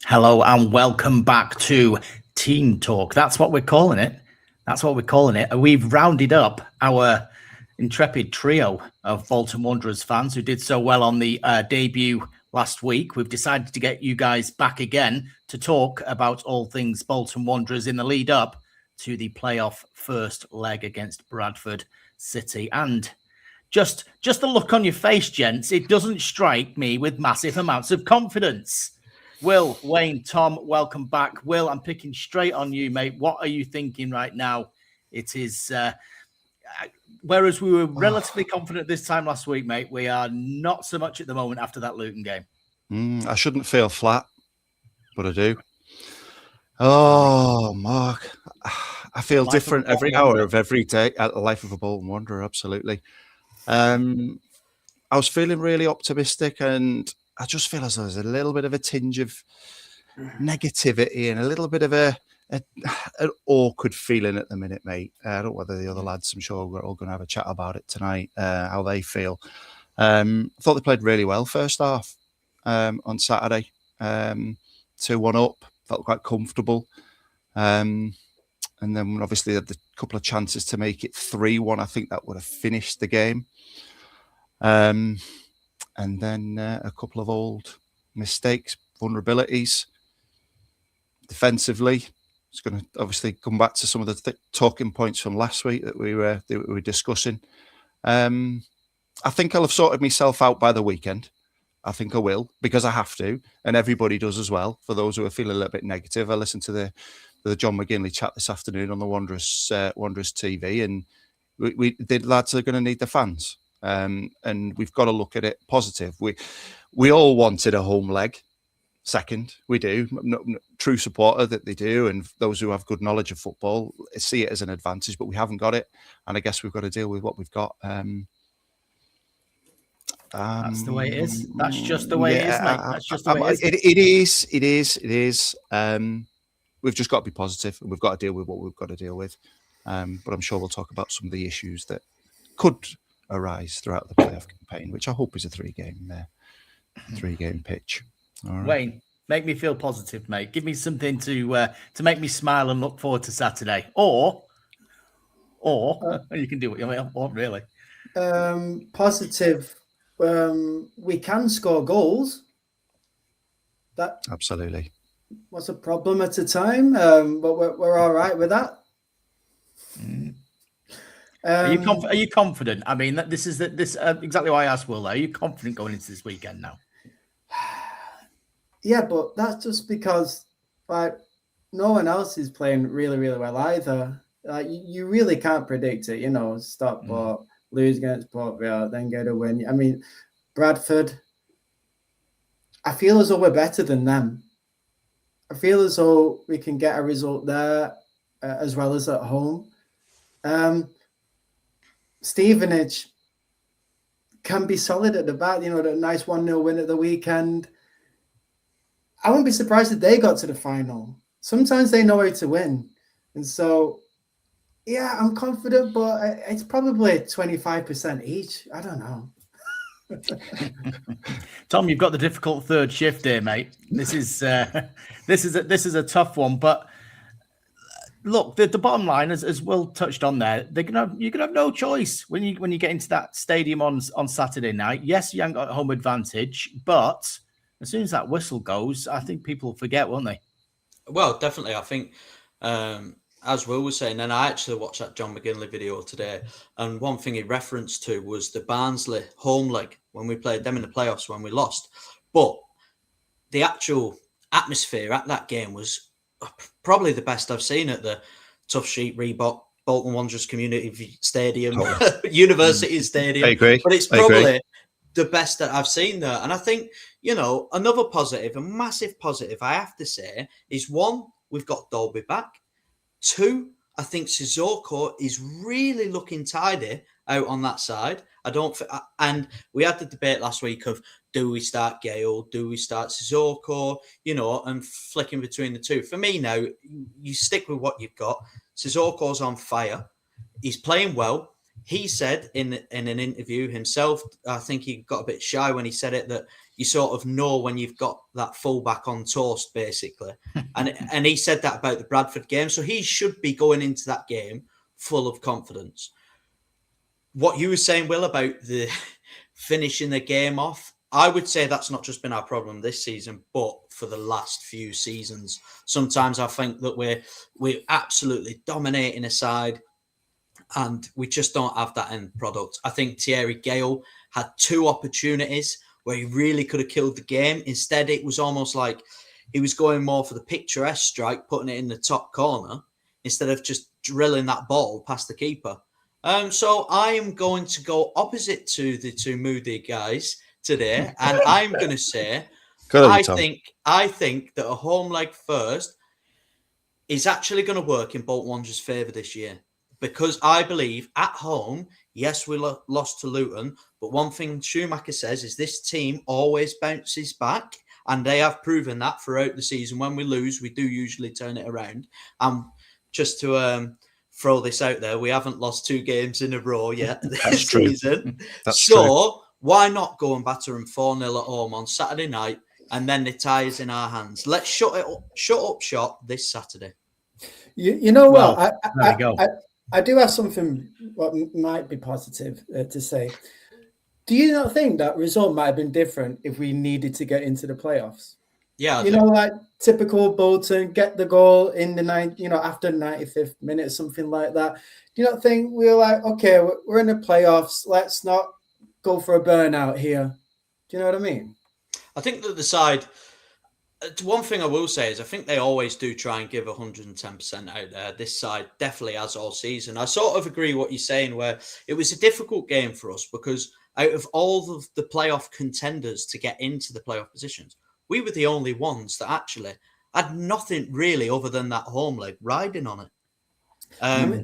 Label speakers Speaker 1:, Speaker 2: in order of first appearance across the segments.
Speaker 1: Hello and welcome back to Team Talk. That's what we're calling it. We've rounded up our intrepid trio of Bolton Wanderers fans who did so well on the debut last week. We've decided to get you guys back again to talk about all things Bolton Wanderers in the lead up to the playoff first leg against Bradford City. And just the look on your face, gents, it doesn't strike me with massive amounts of confidence. Will, Wayne, Tom, welcome back. Will, I'm picking straight on you, mate. What are you thinking right now? It is, whereas we were relatively confident this time last week, mate, we are not so much at the moment after that Luton game.
Speaker 2: I shouldn't feel flat, but I do. Oh, Mark, I feel different every hour of every day at the life of a Bolton Wanderer, absolutely. I was feeling really optimistic, and I just feel as though there's a little bit of a tinge of negativity and a little bit of an awkward feeling at the minute, mate. I don't know whether the other lads, I'm sure we're all going to have a chat about it tonight, how they feel. I thought they played really well first half on Saturday. 2-1 up, felt quite comfortable. And then obviously had a couple of chances to make it 3-1. I think that would have finished the game. And then a couple of old mistakes, vulnerabilities. Defensively, it's going to obviously come back to some of the talking points from last week that we were discussing. I think I'll have sorted myself out by the weekend. I think I will, because I have to, and everybody does as well. For those who are feeling a little bit negative, I listened to the John McGinley chat this afternoon on the Wanderers TV, and the lads are going to need the fans. And we've got to look at it positive. We all wanted a home leg second. We do. True supporter that they do, and those who have good knowledge of football see it as an advantage, but we haven't got it. And I guess we've got to deal with what we've got.
Speaker 1: That's the way it is. That's just the way it is, mate. That's just the way
Speaker 2: it is. It is. We've just got to be positive, and we've got to deal with what we've got to deal with. But I'm sure we'll talk about some of the issues that could arise throughout the playoff campaign, which I hope is a three-game pitch.
Speaker 1: All right. Wayne, make me feel positive, mate. Give me something to make me smile and look forward to Saturday. Or you can do what you want, really.
Speaker 3: Positive. We can score goals. That
Speaker 2: absolutely
Speaker 3: was a problem at the time, but we're all right with that.
Speaker 1: Are you confident? I mean, this is exactly why I asked Will. Are you confident going into this weekend now?
Speaker 3: Yeah, but that's just because no one else is playing really, really well either. You really can't predict it. Stockport, lose against Port Vale, then get a win. I mean, Bradford, I feel as though we're better than them. I feel as though we can get a result there as well as at home. Stevenage can be solid at the back. The nice 1-0 win at the weekend. I wouldn't be surprised if they got to the final. Sometimes they know how to win. And so, yeah, I'm confident, but it's probably 25% each. I don't know.
Speaker 1: Tom, you've got the difficult third shift here, mate. This is a tough one, but look, the bottom line, as Will touched on there, you're gonna have no choice when you get into that stadium on Saturday night. Yes, you haven't got home advantage, but as soon as that whistle goes, I think people will forget, won't they?
Speaker 4: Well, definitely. I think, as Will was saying, and I actually watched that John McGinley video today, and one thing he referenced to was the Barnsley home leg when we played them in the playoffs when we lost. But the actual atmosphere at that game was probably the best I've seen at the Toughsheet Reebok Bolton Wanderers Community Stadium, University Stadium.
Speaker 2: I agree.
Speaker 4: But it's probably the best that I've seen there. And I think, another positive, a massive positive, I have to say, is one, we've got Dolby back. Two, I think Sissoko is really looking tidy out on that side. And we had the debate last week of, do we start Gale? Do we start Sissoko? And flicking between the two. For me now, you stick with what you've got. Sissoko's on fire. He's playing well. he said in an interview himself, I think he got a bit shy when he said it, that you sort of know when you've got that fullback on toast, basically. and he said that about the Bradford game. So he should be going into that game full of confidence. What you were saying, Will, about the finishing the game off, I would say that's not just been our problem this season, but for the last few seasons. Sometimes I think that we're absolutely dominating a side, and we just don't have that end product. I think Thierry Gale had 2 opportunities where he really could have killed the game. Instead, it was almost like he was going more for the picturesque strike, putting it in the top corner, instead of just drilling that ball past the keeper. So I am going to go opposite to the 2 moody guys today, and I'm going to say I think that a home leg first is actually going to work in Bolton Wanderers' favour this year. Because I believe at home, yes, we lost to Luton, but one thing Schumacher says is this team always bounces back, and they have proven that throughout the season. When we lose, we do usually turn it around. Just to throw this out there, we haven't lost 2 games in a row yet this season.
Speaker 2: That's true.
Speaker 4: Why not go and batter them 4-0 at home on Saturday night, and then the tie is in our hands? Let's shut up shop this Saturday.
Speaker 3: You know what?
Speaker 1: There you go.
Speaker 3: I do have something what might be positive to say. Do you not think that result might have been different if we needed to get into the playoffs?
Speaker 4: Yeah,
Speaker 3: like typical Bolton, get the goal in the after 95th minute, something like that. Do you not think we were like, okay, we're in the playoffs, let's not go for a burnout here? Do you know what I mean?
Speaker 4: I think that the side, one thing I will say is I think they always do try and give 110% out there. This side definitely has all season. I sort of agree what you're saying, where it was a difficult game for us because out of all of the playoff contenders to get into the playoff positions, we were the only ones that actually had nothing really other than that home leg riding on it.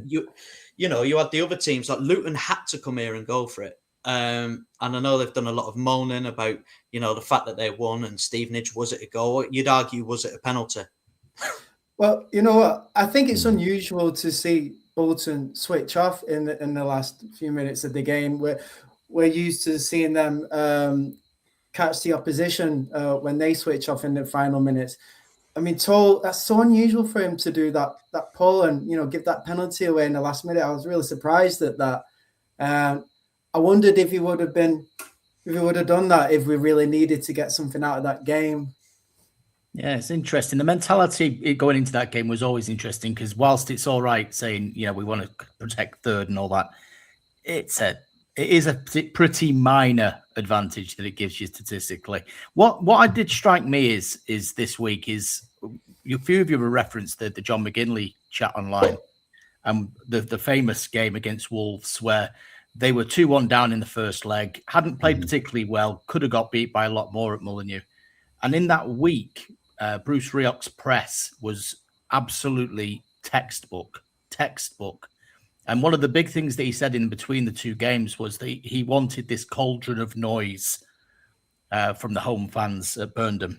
Speaker 4: You had the other teams like Luton had to come here and go for it. And I know they've done a lot of moaning about, the fact that they won and Stevenage, was it a goal? You'd argue, was it a penalty?
Speaker 3: Well, you know what? I think it's unusual to see Bolton switch off in the last few minutes of the game. We're used to seeing them catch the opposition when they switch off in the final minutes. I mean, that's so unusual for him to do that pull and, give that penalty away in the last minute. I was really surprised at that. I wondered if he would have done that if we really needed to get something out of that game.
Speaker 1: Yeah, it's interesting. The mentality going into that game was always interesting because whilst it's all right saying, we want to protect third and all that, it is a pretty minor advantage that it gives you statistically. What did strike me is this week is a few of you have referenced the John McGinley chat online and the famous game against Wolves where they were 2-1 down in the first leg, hadn't played particularly well, could have got beat by a lot more at Molineux. And in that week, Bruce Rioch's press was absolutely textbook. And one of the big things that he said in between the 2 games was that he wanted this cauldron of noise from the home fans at Burnham.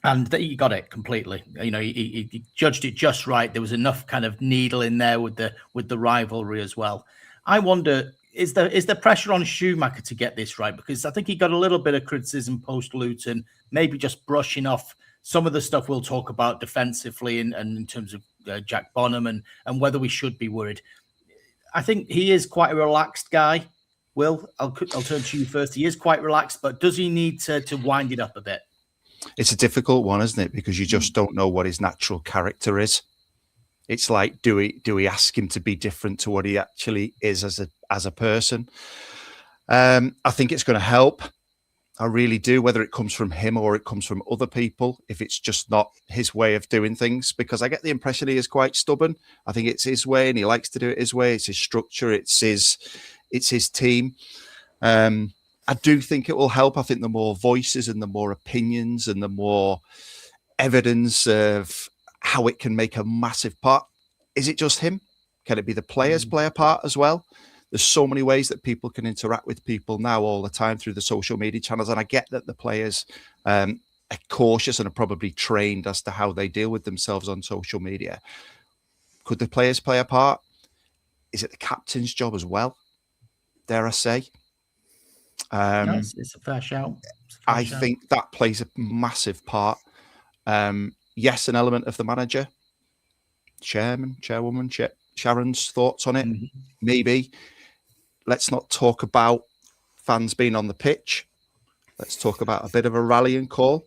Speaker 1: And he got it completely. He judged it just right. There was enough kind of needle in there with the rivalry as well. I wonder, is there pressure on Schumacher to get this right? Because I think he got a little bit of criticism post-Luton, maybe just brushing off some of the stuff we'll talk about defensively and in terms of Jack Bonham and whether we should be worried. I think he is quite a relaxed guy. Will, I'll turn to you first. He is quite relaxed, but does he need to wind it up a bit?
Speaker 2: It's a difficult one, isn't it? Because you just don't know what his natural character is. It's like, do we ask him to be different to what he actually is as a person? I think it's going to help. I really do, whether it comes from him or it comes from other people, if it's just not his way of doing things, because I get the impression he is quite stubborn. I think it's his way and he likes to do it his way. It's his structure. It's his team. I do think it will help. I think the more voices and the more opinions and the more evidence of how it can make a massive part. Is it just him? Can it be the players play a part as well? There's so many ways that people can interact with people now all the time through the social media channels. And I get that the players are cautious and are probably trained as to how they deal with themselves on social media. Could the players play a part? Is it the captain's job as well? dare I say.
Speaker 1: No, it's a fair shout.
Speaker 2: I think that plays a massive part. Yes, an element of the manager, chairman, chairwoman, Sharon's thoughts on it. Maybe. Let's not talk about fans being on the pitch. Let's talk about a bit of a rallying call.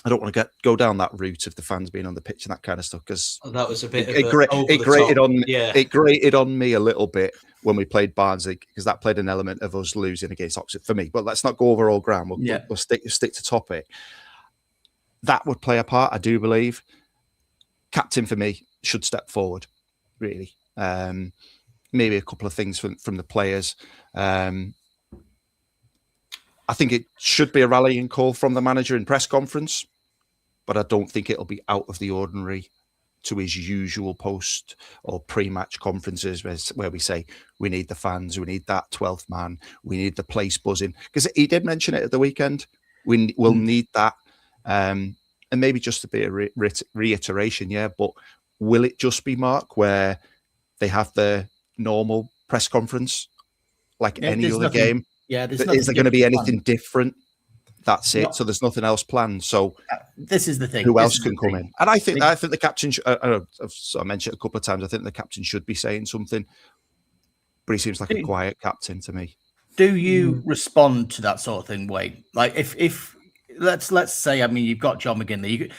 Speaker 2: I don't want to go down that route of the fans being on the pitch and that kind of stuff, because
Speaker 4: that was a bit
Speaker 2: it grated on me a little bit when we played Barnsley, because that played an element of us losing against Oxford for me. But let's not go over all ground. We'll stick to topic. That would play a part, I do believe. Captain for me should step forward, really. Maybe a couple of things from the players. I think it should be a rallying call from the manager in press conference, but I don't think it'll be out of the ordinary to his usual post or pre-match conferences where we say, we need the fans, we need that 12th man, we need the place buzzing. Because he did mention it at the weekend. We will need that. And maybe just a bit of reiteration, but will it just be, Mark, where they have the normal press conference like any other game?
Speaker 1: Yeah,
Speaker 2: is there going to be anything different? That's it. So there's nothing else planned. So
Speaker 1: this is the thing.
Speaker 2: Who else can come in? And I think the captain. I mentioned it a couple of times. I think the captain should be saying something, but he seems like a quiet captain to me.
Speaker 1: Do you respond to that sort of thing, Wayne? Like if let's say, I mean, you've got John McGinley.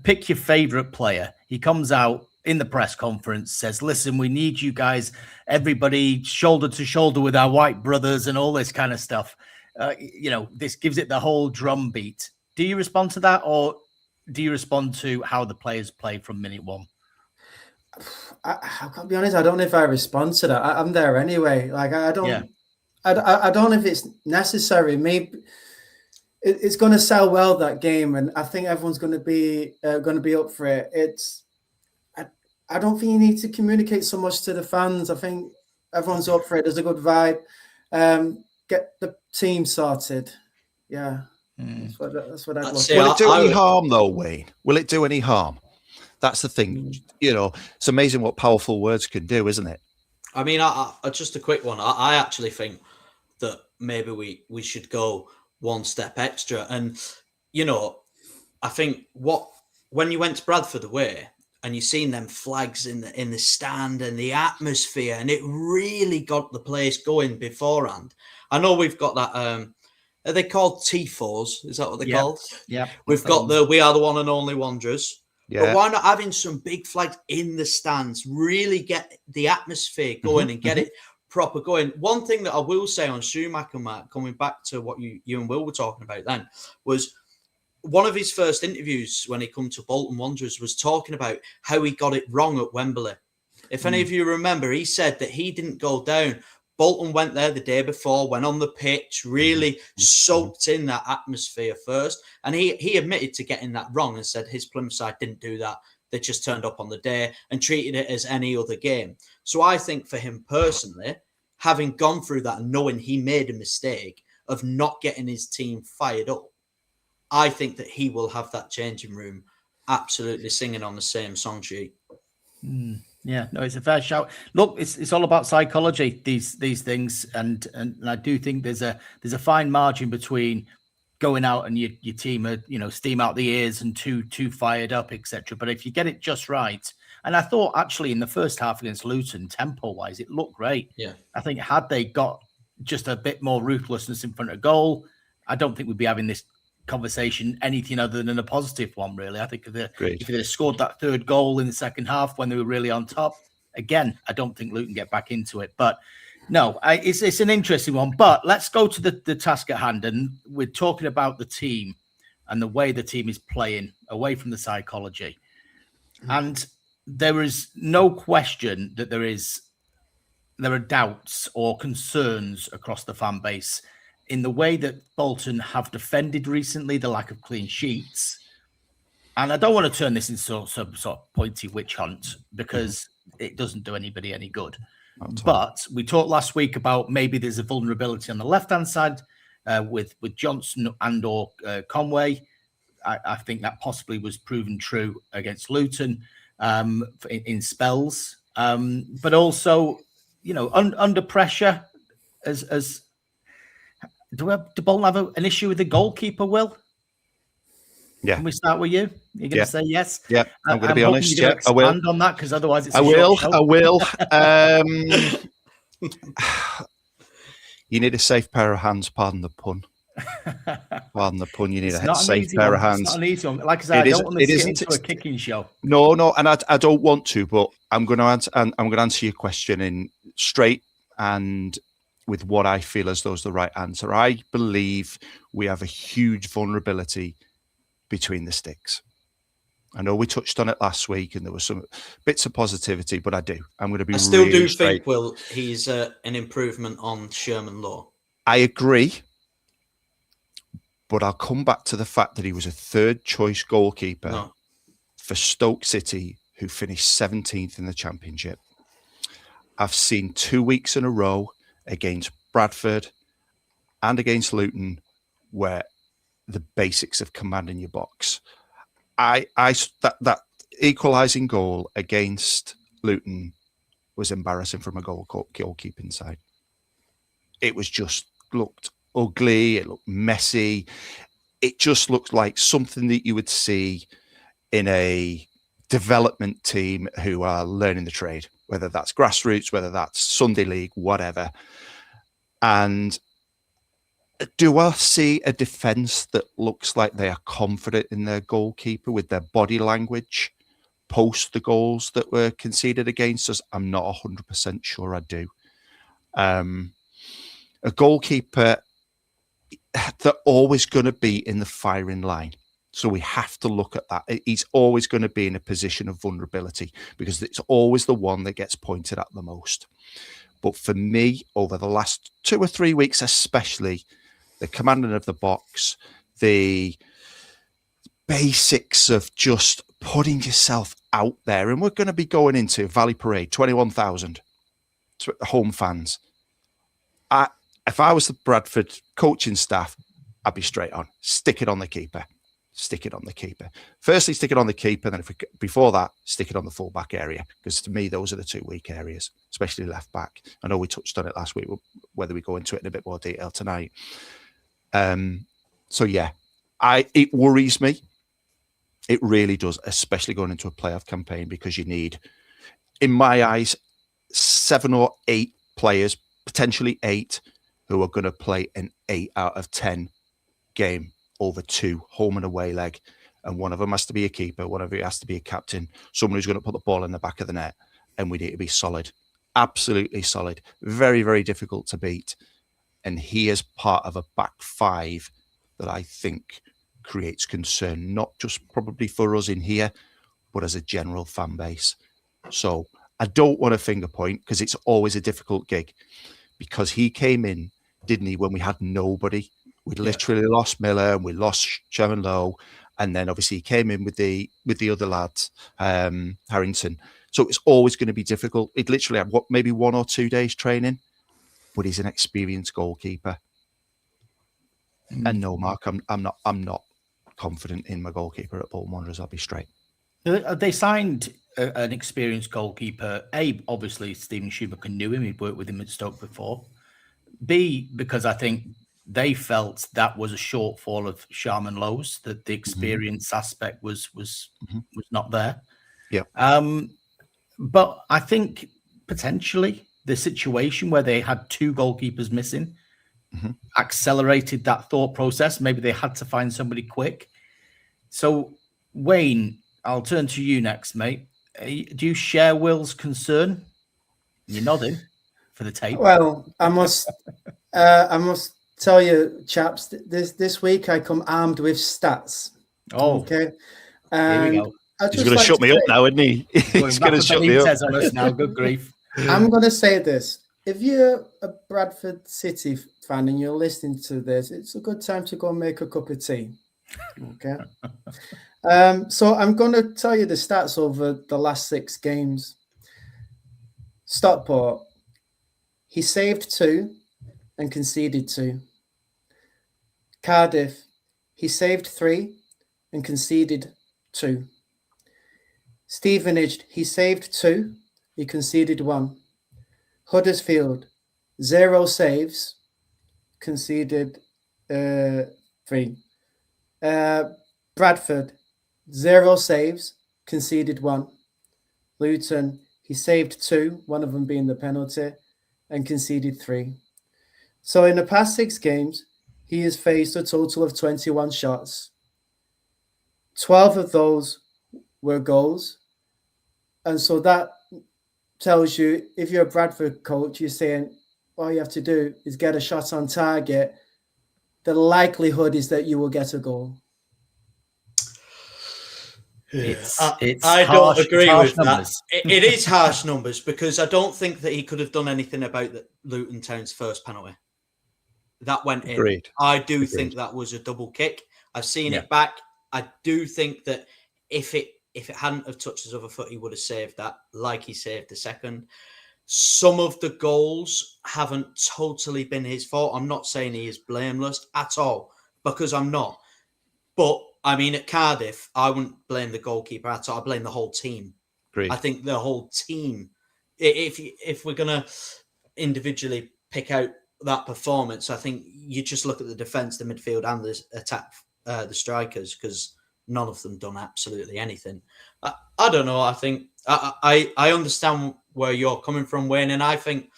Speaker 1: Pick your favourite player. He comes out in the press conference, says, listen, we need you guys, everybody shoulder to shoulder with our white brothers and all this kind of stuff. This gives it the whole drum beat. Do you respond to that, or do you respond to how the players play from minute one?
Speaker 3: I can't be honest. I don't know if I respond to that. I'm there anyway. Like, I don't. Yeah. I don't know if it's necessary. Maybe it's going to sell well, that game, and I think everyone's going to be up for it. I don't think you need to communicate so much to the fans. I think everyone's up for it. There's a good vibe. Get the team sorted. Yeah, that's what I'd look at.
Speaker 2: Will it do any harm, though, Wayne? Will it do any harm? That's the thing. It's amazing what powerful words can do, isn't it?
Speaker 4: I mean, I just a quick one. I actually think that maybe we should go one step extra. And, I think when you went to Bradford away, and you've seen them flags in the stand and the atmosphere, and it really got the place going beforehand. I know we've got that. Are they called Tifos? Is that what they're called? Yeah. We've got We Are the One and Only Wanderers. Yeah. But why not having some big flags in the stands? Really get the atmosphere going and get it proper going. One thing that I will say on Schumacher, Mark, coming back to what you and Will were talking about then, was one of his first interviews when he come to Bolton Wanderers was talking about how he got it wrong at Wembley. If any of you remember, he said that he didn't go down. Bolton went there the day before, went on the pitch, really soaked in that atmosphere first. And he admitted to getting that wrong and said his Plymouth side didn't do that. They just turned up on the day and treated it as any other game. So I think for him personally, having gone through that and knowing he made a mistake of not getting his team fired up, I think that he will have that changing room absolutely singing on the same song sheet.
Speaker 1: Yeah, no, it's a fair shout. Look, it's all about psychology, these things, and I do think there's a fine margin between going out and your team are, steam out the ears and too fired up, etc. But if you get it just right, and I thought actually in the first half against Luton, tempo wise, it looked great. Yeah, I think had they got just a bit more ruthlessness in front of goal, I don't think we'd be having this conversation anything other than a positive one, really. I think if they had scored that third goal in the second half when they were really on top, again, I don't think Luton get back into it. But no, it's an interesting one. But let's go to the task at hand, and we're talking about the team and the way the team is playing away from the psychology. And there is no question that there are doubts or concerns across the fan base in the way that Bolton have defended recently, the lack of clean sheets. And I don't want to turn this into some sort of pointy witch hunt, because it doesn't do anybody any good. But we talked last week about maybe there's a vulnerability on the left-hand side with Johnson and or Conway. I think that possibly was proven true against Luton in spells. But also, under pressure, as do Bolton have an issue with the goalkeeper, Will?
Speaker 2: Yeah.
Speaker 1: Can we start with you? You're going to say yes?
Speaker 2: Yeah, I'm going to be
Speaker 1: hoping
Speaker 2: honest.
Speaker 1: You're going to
Speaker 2: I will.
Speaker 1: expand on that because otherwise it's
Speaker 2: I
Speaker 1: a
Speaker 2: will.
Speaker 1: short
Speaker 2: I
Speaker 1: show.
Speaker 2: will. You need a safe pair of hands. Pardon the pun. Pardon the pun. You need
Speaker 1: It's
Speaker 2: a
Speaker 1: not an
Speaker 2: safe
Speaker 1: easy
Speaker 2: pair
Speaker 1: one.
Speaker 2: of hands.
Speaker 1: It's not an easy one. Like I said, I don't want to get into a kicking show.
Speaker 2: No, and I don't want to, but I'm going to answer. And I'm going to answer your question in straight and with what I feel as though is the right answer. I believe we have a huge vulnerability between the sticks. I know we touched on it last week, and there were some bits of positivity, but I'm going to be. I
Speaker 4: still
Speaker 2: really
Speaker 4: do
Speaker 2: straight.
Speaker 4: think, Will, he's an improvement on Sherman Law.
Speaker 2: I agree, but I'll come back to the fact that he was a third choice goalkeeper for Stoke City, who finished 17th in the Championship. I've seen 2 weeks in a row against Bradford and against Luton where the basics of commanding your box. That equalising goal against Luton was embarrassing from a goalkeeping side. It was just looked ugly. It looked messy. It just looked like something that you would see in a development team who are learning the trade, whether that's grassroots, whether that's Sunday League, whatever. And do I see a defence that looks like they are confident in their goalkeeper with their body language post the goals that were conceded against us? I'm not 100% sure I do. A goalkeeper, they're always going to be in the firing line. So we have to look at that. He's always going to be in a position of vulnerability because it's always the one that gets pointed at the most. But for me, over the last 2 or 3 weeks, especially, the commanding of the box, the basics of just putting yourself out there. And we're going to be going into Valley Parade, 21,000 home fans. If I was the Bradford coaching staff, I'd be straight on. Stick it on the keeper. Stick it on the keeper. Firstly, stick it on the keeper. Then before that, stick it on the full-back area. Because to me, those are the 2 weak areas, especially left back. I know we touched on it last week, whether we go into it in a bit more detail tonight. So yeah, it worries me. It really does, especially going into a playoff campaign, because you need, in my eyes, 7 or 8 players, potentially 8, who are going to play an 8 out of 10 game over 2 home and away leg. And one of them has to be a keeper. One of them has to be a captain, someone who's going to put the ball in the back of the net. And we need to be solid, absolutely solid. Very, very difficult to beat. And he is part of a back 5 that I think creates concern, not just probably for us in here, but as a general fan base. So I don't want to finger point because it's always a difficult gig, because he came in, didn't he, when we had nobody. We literally lost Miller and we lost Sherman Lowe. And then obviously he came in with the other lads, Harrington. So it's always going to be difficult. It literally had maybe 1 or 2 days training, but he's an experienced goalkeeper. And no, Mark, I'm not confident in my goalkeeper at Bolton Wanderers. I'll be straight.
Speaker 1: They signed an experienced goalkeeper. A, obviously, Steven Schumacher knew him. He'd worked with him at Stoke before. B, because I think they felt that was a shortfall of Sharman Lowe's, that the experience aspect was not there.
Speaker 2: Yeah.
Speaker 1: But I think potentially the situation where they had 2 goalkeepers missing accelerated that thought process. Maybe they had to find somebody quick. So, Wayne, I'll turn to you next, mate. Do you share Will's concern? You're nodding for the tape.
Speaker 3: Well, I must tell you, chaps, this week I come armed with stats.
Speaker 1: Oh,
Speaker 3: okay.
Speaker 1: And here we go.
Speaker 2: He's going to shut me up now, isn't he? He's going to shut me up.
Speaker 1: On us now. Good grief.
Speaker 3: I'm going to say this. If you're a Bradford City fan and you're listening to this, it's a good time to go and make a cup of tea. Okay. So I'm going to tell you the stats over the last 6 games. Stockport, he saved 2 and conceded 2. Cardiff, he saved 3 and conceded 2. Stevenage, he saved 2, he conceded 1. Huddersfield, 0 saves, conceded 3. Bradford, 0 saves, conceded 1. Luton, he saved 2, one of them being the penalty, and conceded 3. So in the past 6 games, he has faced a total of 21 shots. 12 of those were goals. And so that tells you, if you're a Bradford coach, you're saying all you have to do is get a shot on target. The likelihood is that you will get a goal.
Speaker 4: I don't agree with that. It is harsh numbers because I don't think that he could have done anything about Luton Town's first penalty. That went in.
Speaker 2: Agreed.
Speaker 4: I do think that was a double kick. I've seen it back. I do think that if it hadn't have touched his other foot, he would have saved that, like he saved the second. Some of the goals haven't totally been his fault. I'm not saying he is blameless at all, because I'm not. But I mean, at Cardiff, I wouldn't blame the goalkeeper at all. I blame the whole team.
Speaker 2: Agreed.
Speaker 4: I think the whole team. If we're gonna individually pick out that performance, I think you just look at the defence, the midfield, and the attack, the strikers, because none of them done absolutely anything. I don't know. I think I understand where you're coming from, Wayne, and I think,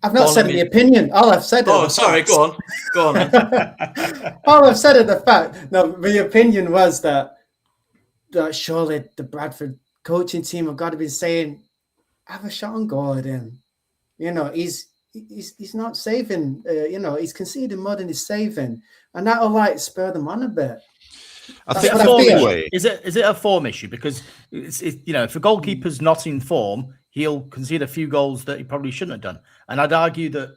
Speaker 3: I've not said the opinion. All I've said.
Speaker 4: Oh, sorry. Go on. Then.
Speaker 3: All I've said is the fact. No, the opinion was that surely the Bradford coaching team have got to be saying, have a shot on goal at him. He's not saving. He's conceding more than he's saving, and that'll spur them on a bit.
Speaker 2: I think
Speaker 1: is it a form issue? Because if a goalkeeper's not in form, he'll concede a few goals that he probably shouldn't have done. And I'd argue that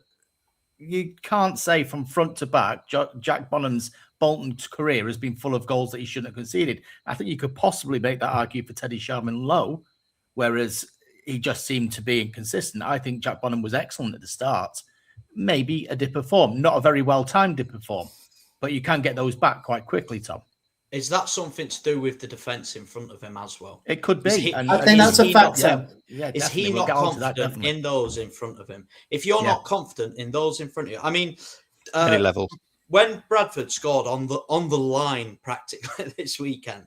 Speaker 1: you can't say from front to back, Jack Bonham's Bolton's career has been full of goals that he shouldn't have conceded. I think you could possibly make that argument for Teddy Sharman Lowe, whereas he just seemed to be inconsistent. I think Jack Bonham was excellent at the start. Maybe a dip of form, not a very well-timed dip of form, but you can get those back quite quickly, Tom.
Speaker 4: Is that something to do with the defence in front of him as well?
Speaker 1: It could be.
Speaker 3: I think that's a factor.
Speaker 4: Is he not confident in those in front of him? If you're not confident in those in front of you, I mean,
Speaker 2: any level.
Speaker 4: When Bradford scored on the line practically this weekend,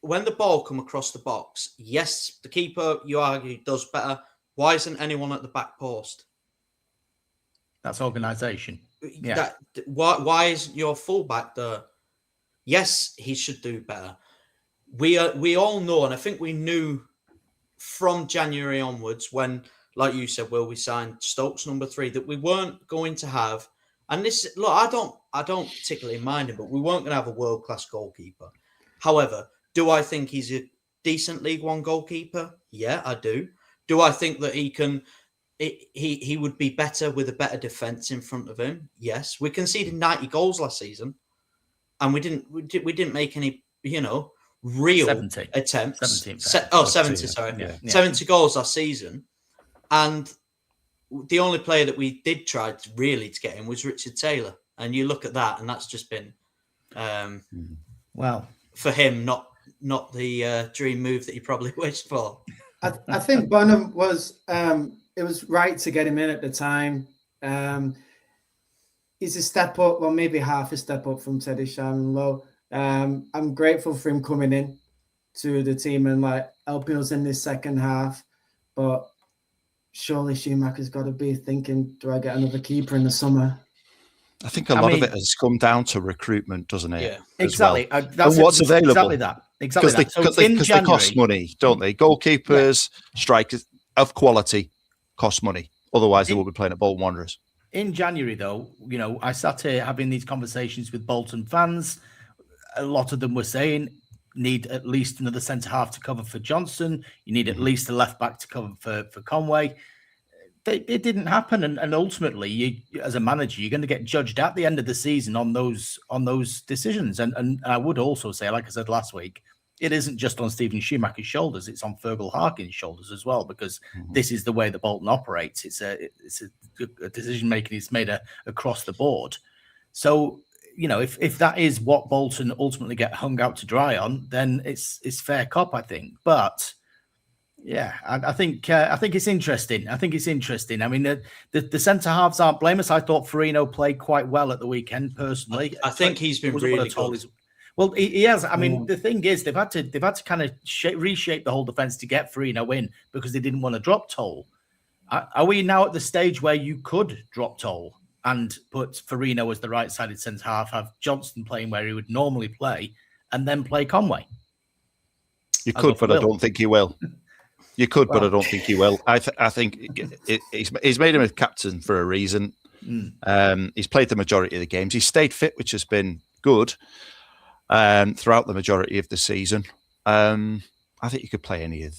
Speaker 4: when the ball come across the box, yes, the keeper, you argue, does better. Why isn't anyone at the back post?
Speaker 1: That's organisation. Yeah.
Speaker 4: Why is your fullback there? Yes, he should do better. We all know, and I think we knew from January onwards, when, like you said, Will, we signed Stokes number 3, that we weren't going to have. And this, look, I don't particularly mind him, but we weren't going to have a world-class goalkeeper. However, do I think he's a decent League One goalkeeper? Yeah, I do. Do I think that he would be better with a better defence in front of him? Yes. We conceded 90 goals last season, and we didn't make any, real
Speaker 1: 70.
Speaker 4: attempts.
Speaker 1: 70,
Speaker 4: sorry.
Speaker 1: Yeah.
Speaker 4: 70 goals last season. And the only player that we did try to get in was Richard Taylor. And you look at that, and that's just been, for him, not the dream move that he probably wished for.
Speaker 3: I think Bonham was, it was right to get him in at the time. He's a step up, well, maybe half a step up from Teddy Sharman Lowe. I'm grateful for him coming in to the team and helping us in this second half. But surely Schumacher's got to be thinking, do I get another keeper in the summer?
Speaker 2: I think a lot of it has come down to recruitment, doesn't it?
Speaker 4: Yeah,
Speaker 1: exactly.
Speaker 2: Well? And what's available?
Speaker 1: Exactly that.
Speaker 2: Because they cost money, don't they? Goalkeepers, strikers of quality cost money. Otherwise, they will be playing at Bolton Wanderers.
Speaker 1: In January, though, I sat here having these conversations with Bolton fans. A lot of them were saying, need at least another centre-half to cover for Johnson. You need at least a left-back to cover for Conway. It didn't happen. And ultimately, you, as a manager, you're going to get judged at the end of the season on those decisions. And I would also say, like I said last week, it isn't just on Steven Schumacher's shoulders; it's on Fergal Harkin's shoulders as well, because this is the way that Bolton operates. It's a decision making is made across the board. So, if that is what Bolton ultimately get hung out to dry on, then it's fair cop, I think. But Yeah, I think it's interesting. I mean, the centre halves aren't blameless. I thought Farino played quite well at the weekend, personally.
Speaker 4: I think he's been really good.
Speaker 1: Well, he has. I mean, the thing is, they've had to kind of reshape the whole defence to get Farino in because they didn't want to drop Toll. Are we now at the stage where you could drop Toll and put Farino as the right-sided centre half, have Johnston playing where he would normally play, and then play Conway?
Speaker 2: You could, but I don't think he will. You could, but I don't think he will. I think he's made him a captain for a reason. He's played the majority of the games. He's stayed fit, which has been good throughout the majority of the season. I think you could play any of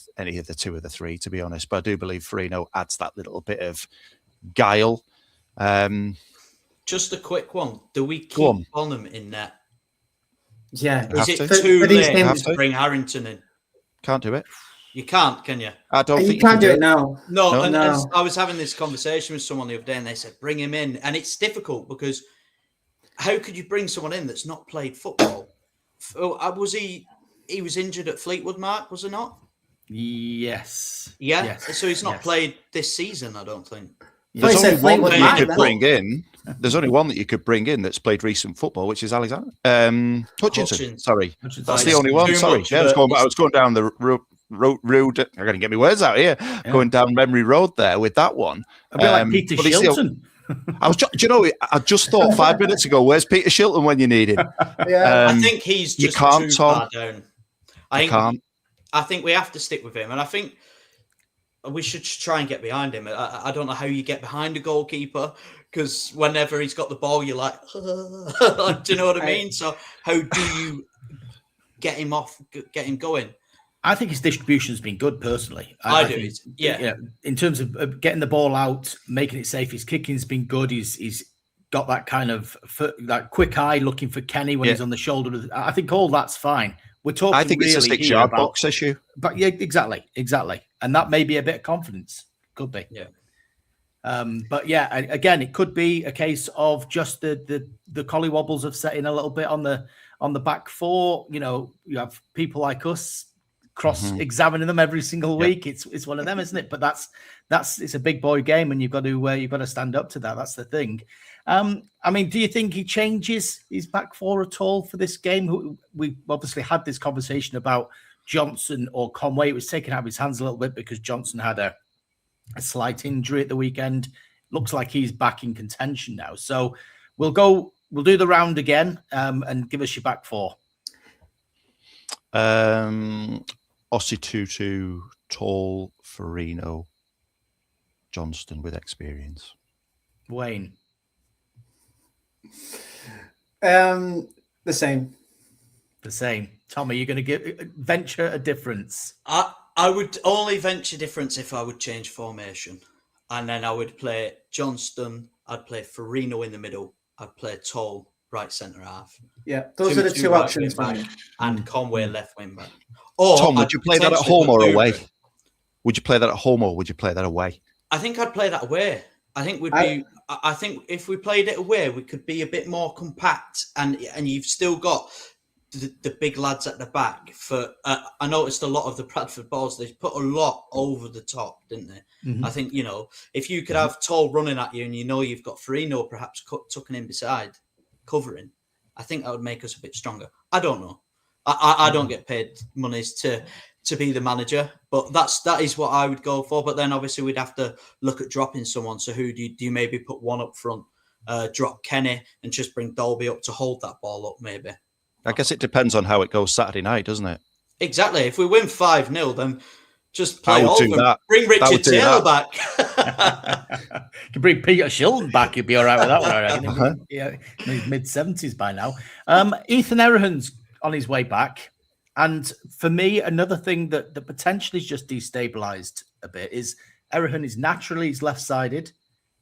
Speaker 2: the two of the three, to be honest. But I do believe Farino adds that little bit of guile.
Speaker 4: Just a quick one. Do we keep Bonham in net?
Speaker 3: Yeah.
Speaker 4: Is it too late to bring Harrington in?
Speaker 2: Can't do it.
Speaker 4: You can't, can you?
Speaker 2: I don't think
Speaker 3: you can't do it now.
Speaker 4: No. I was having this conversation with someone the other day, and they said, bring him in. And it's difficult because how could you bring someone in that's not played football? He was injured at Fleetwood, Mark, was he not?
Speaker 1: Yes.
Speaker 4: Yeah.
Speaker 1: Yes.
Speaker 4: So he's not played this season, I don't think.
Speaker 2: There's only one that you could bring in. There's only one that you could bring in that's played recent football, which is Alexander Hutchinson. Sorry, that's the only one. Sorry, I was going down the road. I'm going to get my words out here. Yeah. Going down memory road there with that one.
Speaker 1: A bit like Peter Shilton.
Speaker 2: I just thought 5 minutes ago, where's Peter Shilton when you need him?
Speaker 4: I think he's just too far down. I think we have to stick with him, and I think we should try and get behind him. I don't know how you get behind a goalkeeper, because whenever he's got the ball, you're like, do you know what I mean? So how do you get him off, get him going?
Speaker 1: I think his distribution's been good, personally.
Speaker 4: I do. Yeah.
Speaker 1: In terms of getting the ball out, making it safe, his kicking's been good. He's got that kind of that quick eye looking for Kenny when he's on the shoulder. I think all that's fine. We're talking.
Speaker 2: I think
Speaker 1: really
Speaker 2: it's a 6-yard box issue.
Speaker 1: But yeah, exactly, and that may be a bit of confidence. Could be.
Speaker 4: Yeah.
Speaker 1: But yeah, again, it could be a case of just the collywobbles of setting a little bit on the back four. You know, you have people like us cross-examining them every single week. It's one of them, isn't it? But it's a big boy game, and you've got to stand up to that. That's the thing. I mean, do you think he changes his back four at all for this game? We obviously had this conversation about Johnson or Conway. It was taken out of his hands a little bit because Johnson had a slight injury at the weekend. Looks like he's back in contention now. So we'll do the round again, and give us your back four.
Speaker 2: Ossie Tutu, Toll, Farino, Johnston with experience.
Speaker 1: Wayne.
Speaker 3: The same. Tom, are you going to venture a difference?
Speaker 4: I would only venture difference if I would change formation. And then I would play Johnston, I'd play Farino in the middle, I'd play Toll right centre half.
Speaker 3: Yeah, those are the two options for me.
Speaker 4: And Conway left wing back.
Speaker 2: Or Tom, would you play that at home or away? Would you play that at home or would you play that away?
Speaker 4: I think I'd play that away. I think if we played it away, we could be a bit more compact, and you've still got the big lads at the back. I noticed a lot of the Bradford balls, they put a lot over the top, didn't they? Mm-hmm. I think, if you could have Toll running at you and you've got Farino perhaps tucking in beside, covering, I think that would make us a bit stronger. I don't know. I don't get paid monies to be the manager, but that is what I would go for. But then obviously we'd have to look at dropping someone. So who do you maybe put one up front, drop Kenny and just bring Dolby up to hold that ball up maybe?
Speaker 2: I guess it depends on how it goes Saturday night, doesn't it?
Speaker 4: Exactly. If we win 5-0, then just play over. Bring Richard Taylor back.
Speaker 1: You can bring Peter Shilton back, you'd be all right with that one, I reckon. Yeah, in his mid-70s by now. Ethan Errahan's on his way back. And for me, another thing that potentially is just destabilised a bit is Errahan is he's left-sided,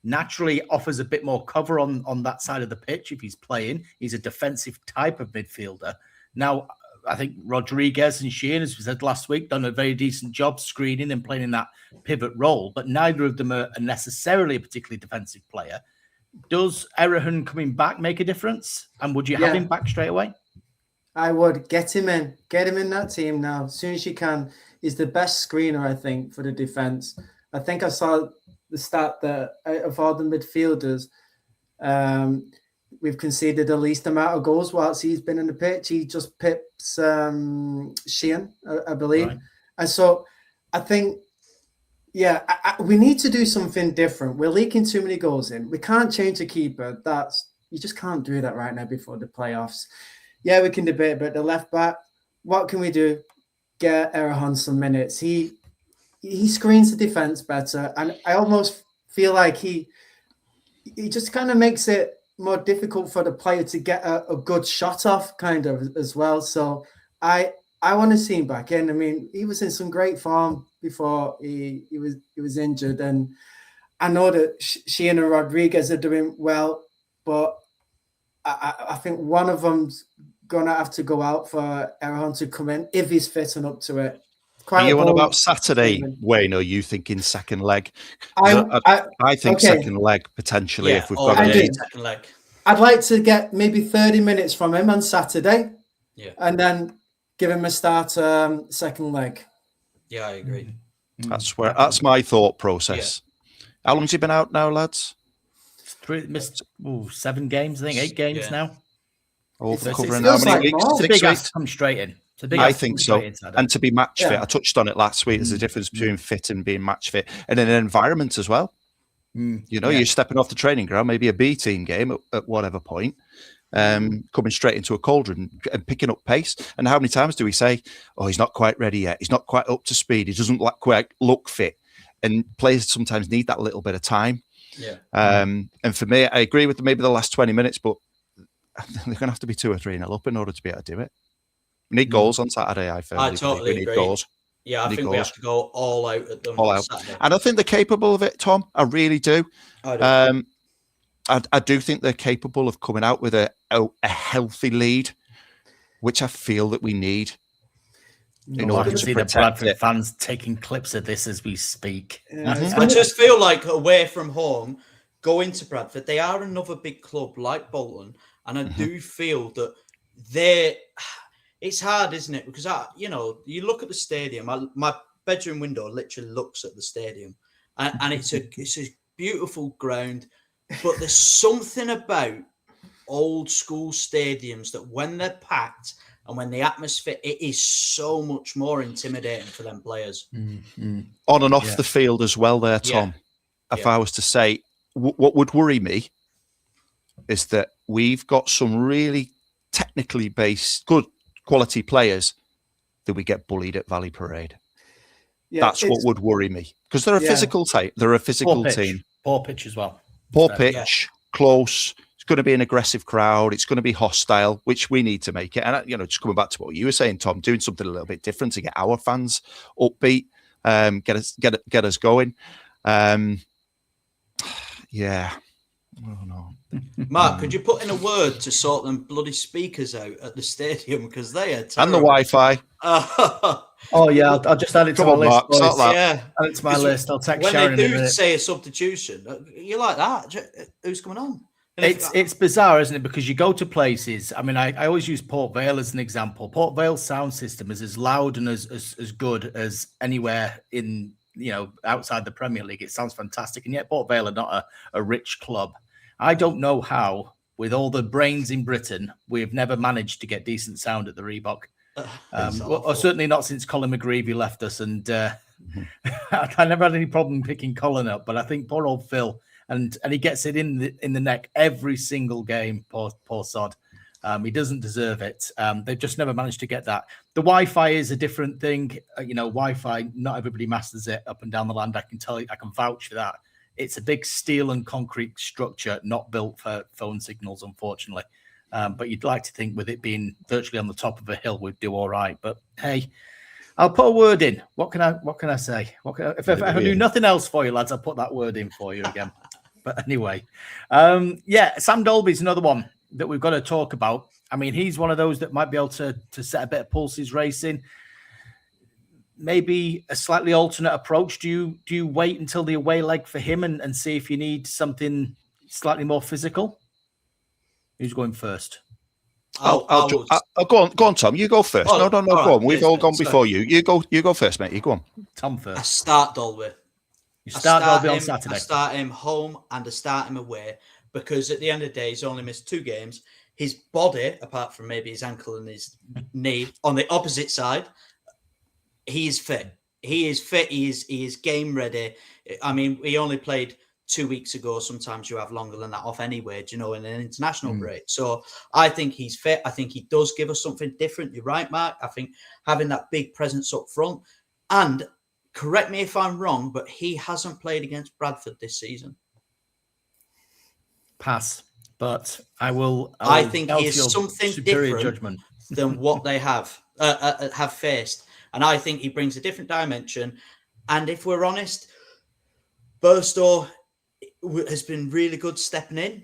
Speaker 1: naturally offers a bit more cover on that side of the pitch if he's playing. He's a defensive type of midfielder. Now, I think Rodriguez and Sheehan, as we said last week, done a very decent job screening and playing in that pivot role, but neither of them are necessarily a particularly defensive player. Does Errahan coming back make a difference? And would you have him back straight away?
Speaker 3: I would get him in that team now as soon as you can. he's the best screener, I think, for the defence. I think I saw the stat that of all the midfielders, we've conceded the least amount of goals whilst he's been in the pitch. He just pips Sheehan, I believe.
Speaker 1: Right.
Speaker 3: And so I think, we need to do something different. We're leaking too many goals in. We can't change the keeper. You just can't do that right now before the playoffs. Yeah, we can debate about the left back. What can we do? Get Erhan some minutes. He screens the defense better, and I almost feel like he just kind of makes it more difficult for the player to get a good shot off, kind of as well. So I want to see him back in. I mean, he was in some great form before he was injured, and I know that Sheehan and Rodriguez are doing well, but I think one of them's gonna have to go out for Erhan to come in if he's fit and up to it.
Speaker 2: Are you on about Saturday, Wayne, or are you thinking second leg? I think second leg, potentially, if we've got a
Speaker 4: second leg.
Speaker 3: I'd like to get maybe 30 minutes from him on Saturday,
Speaker 4: and
Speaker 3: then give him a start second leg.
Speaker 4: Yeah, I agree.
Speaker 2: That's my thought process. How long's he been out now, lads?
Speaker 1: Missed 7 games, I think, 8 games now.
Speaker 2: Covering how many weeks?
Speaker 1: It's a big ask to come straight in.
Speaker 2: I think so. And to be match fit, I touched on it last week. There's a difference between fit and being match fit, and in an environment as well. You're stepping off the training ground, maybe a B team game at whatever point, coming straight into a cauldron and picking up pace. And how many times do we say, "Oh, he's not quite ready yet. He's not quite up to speed. He doesn't quite look fit." And players sometimes need that little bit of time. And for me, I agree with maybe the last 20 minutes, but they're going to have to be 2 or 3-0 up in order to be able to do it. We need goals on Saturday. I
Speaker 4: totally
Speaker 2: we
Speaker 4: agree.
Speaker 2: Need goals.
Speaker 4: Yeah, I think we have to go all out at them.
Speaker 2: All out. And I think they're capable of it, Tom. I really do. I do think they're capable of coming out with a healthy lead, which I feel that we need. In order to
Speaker 1: see the Bradford fans taking clips of this as we speak.
Speaker 4: I just feel like away from home, going to Bradford, they are another big club like Bolton, and I do feel that it's hard, isn't it? Because you look at the stadium. My bedroom window literally looks at the stadium, and it's a beautiful ground. But there's something about old school stadiums that when they're packed and when the atmosphere, it is so much more intimidating for them players.
Speaker 2: On and off the field as well there, Tom. If I was to say, what would worry me is that we've got some really technically based, good quality players that we get bullied at Valley Parade. That's what would worry me. Because they're a physical type. They're a physical team.
Speaker 1: Poor pitch as well.
Speaker 2: Poor pitch, close. It's going to be an aggressive crowd. It's going to be hostile, which we need to make it. And, just coming back to what you were saying, Tom, doing something a little bit different to get our fans upbeat, get us going. Oh, no.
Speaker 4: Mark, could you put in a word to sort them bloody speakers out at the stadium? Because they are terrible.
Speaker 2: And the Wi-Fi.
Speaker 1: Oh, yeah, I'll just add it to my list.
Speaker 2: Mark,
Speaker 1: add it to my list. I'll text Sheridan.
Speaker 4: When they do say a substitution, you're like that. Who's coming on?
Speaker 1: It's bizarre, isn't it? Because you go to places. I mean, I always use Port Vale as an example. Port Vale's sound system is as loud and as good as anywhere in, outside the Premier League. It sounds fantastic. And yet Port Vale are not a rich club. I don't know how, with all the brains in Britain, we've never managed to get decent sound at the Reebok. Or certainly not since Colin McGreevy left us. And I never had any problem picking Colin up, but I think poor old Phil, and he gets it in the neck every single game. Poor sod. He doesn't deserve it. They've just never managed to get that. The Wi-Fi is a different thing. Wi-Fi, not everybody masters it up and down the land. I can tell you, I can vouch for that. It's a big steel and concrete structure, not built for phone signals, unfortunately. But you'd like to think with it being virtually on the top of a hill, we'd do all right. But hey, I'll put a word in. What can I say? If I do nothing else for you, lads, I'll put that word in for you again. But anyway, Sam Dolby's another one that we've got to talk about. I mean, he's one of those that might be able to set a bit of pulses racing. Maybe a slightly alternate approach. Do you wait until the away leg for him and see if you need something slightly more physical? Who's going first?
Speaker 2: I'll go on, Tom. You go first.
Speaker 4: Oh,
Speaker 2: no, go
Speaker 4: right,
Speaker 2: on. We've all gone before you. You go first, mate. You go on.
Speaker 1: Tom
Speaker 4: I
Speaker 1: first.
Speaker 4: start Dolby.
Speaker 1: You start Dolby on
Speaker 4: I
Speaker 1: Saturday.
Speaker 4: start him home and I start him away because at the end of the day, he's only missed 2 games. His body, apart from maybe his ankle and his knee, on the opposite side, he is fit. He is fit. He is game ready. I mean, he only played 2 weeks ago. Sometimes you have longer than that off anyway, in an international break. So I think he's fit. I think he does give us something different. You're right, Mark. I think having that big presence up front, and correct me if I'm wrong, but he hasn't played against Bradford this season.
Speaker 1: Pass. But
Speaker 4: I think he is something different
Speaker 1: judgment
Speaker 4: than what they have faced. And I think he brings a different dimension. And if we're honest, Burstow has been really good stepping in.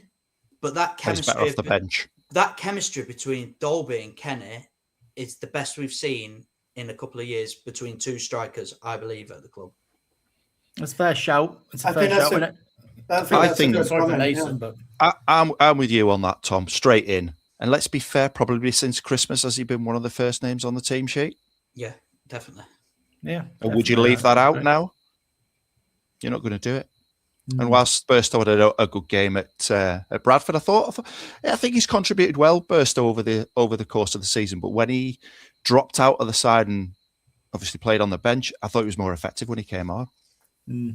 Speaker 4: But that chemistry
Speaker 2: off the bench.
Speaker 4: That chemistry between Dolby and Kenny is the best we've seen in a couple of years between 2 strikers, I believe, at the club.
Speaker 1: That's a fair shout. It's a
Speaker 3: I
Speaker 1: fair
Speaker 3: think
Speaker 1: shout,
Speaker 3: that's
Speaker 1: isn't it?
Speaker 2: I think
Speaker 3: that's a good comment,
Speaker 1: Mason,
Speaker 3: yeah.
Speaker 1: but
Speaker 2: I'm with you on that, Tom. Straight in. And let's be fair, probably since Christmas has he been one of the first names on the team sheet?
Speaker 4: Yeah, definitely.
Speaker 1: Yeah.
Speaker 2: Or would you leave that out now? You're not going to do it. And whilst Burstow had a good game at Bradford, I think he's contributed well, Burstow, over the course of the season. But when he dropped out of the side and obviously played on the bench, I thought he was more effective when he came on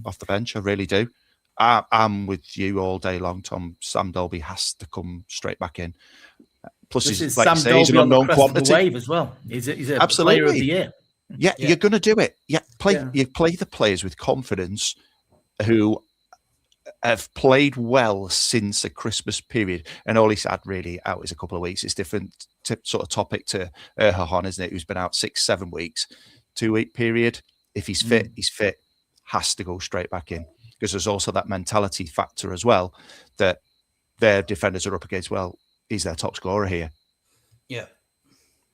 Speaker 2: off the bench. I really do. I'm with you all day long, Tom. Sam Dolby has to come straight back in. Plus, he's like
Speaker 1: Sam Dolby
Speaker 2: he's an unknown quantity.
Speaker 1: Wave as well. He's a
Speaker 2: Absolutely.
Speaker 1: player of the year.
Speaker 2: Yeah, you're going to do it. You play the players with confidence who have played well since the Christmas period, and all he's had really out is a couple of weeks. It's different sort of topic to Erhahan, isn't it? Who's been out 6-7 weeks, 2-week period. If he's fit, he's fit. Has to go straight back in because there's also that mentality factor as well that their defenders are up against. Well, he's their top scorer here.
Speaker 4: Yeah,